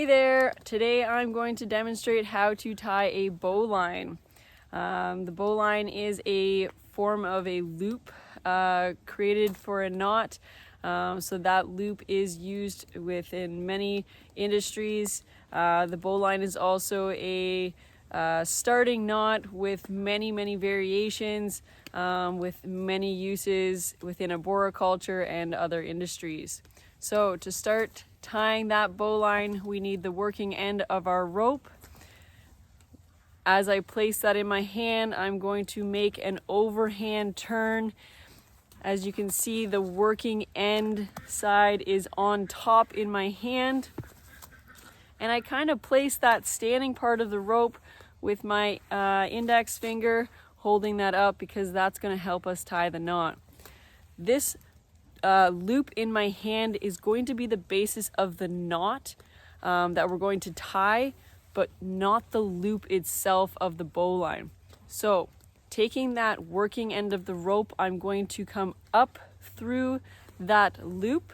Hey there! Today I'm going to demonstrate how to tie a bowline. The bowline is a form of a loop created for a knot. So that loop is used within many industries. The bowline is also a starting knot with many variations, with many uses within arboriculture and other industries. So to start tying that bowline, we need the working end of our rope. As I place that in my hand, I'm going to make an overhand turn. As you can see, the working end side is on top in my hand. And I kind of place that standing part of the rope with my index finger, holding that up because that's going to help us tie the knot. This loop in my hand is going to be the basis of the knot that we're going to tie, but not the loop itself of the bowline. So taking that working end of the rope, I'm going to come up through that loop.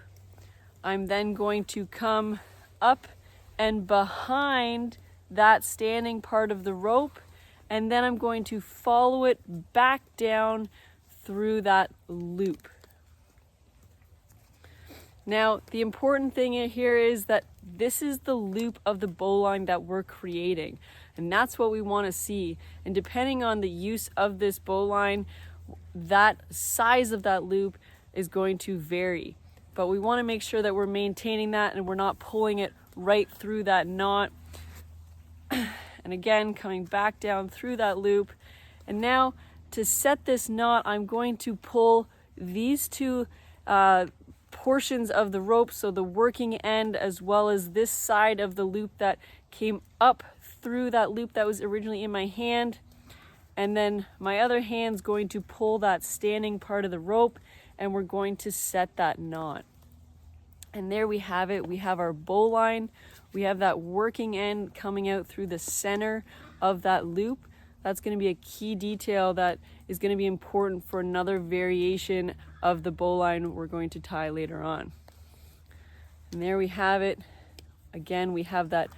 I'm then going to come up and behind that standing part of the rope, and then I'm going to follow it back down through that loop. Now, the important thing here is that this is the loop of the bowline that we're creating, and that's what we want to see. And depending on the use of this bowline, that size of that loop is going to vary. But we want to make sure that we're maintaining that and we're not pulling it right through that knot. And again, coming back down through that loop. And now to set this knot, I'm going to pull these two portions of the rope, so the working end as well as this side of the loop that came up through that loop that was originally in my hand, and then my other hand's going to pull that standing part of the rope, and we're going to set that knot. And there we have it. We have our bowline. We have that working end coming out through the center of that loop. That's going to be a key detail that is going to be important for another variation of the bowline we're going to tie later on. And there we have it. Again, we have that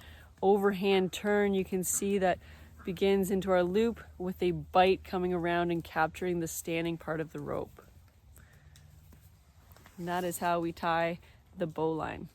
overhand turn. You can see that begins into our loop with a bite coming around and capturing the standing part of the rope. And that is how we tie the bowline.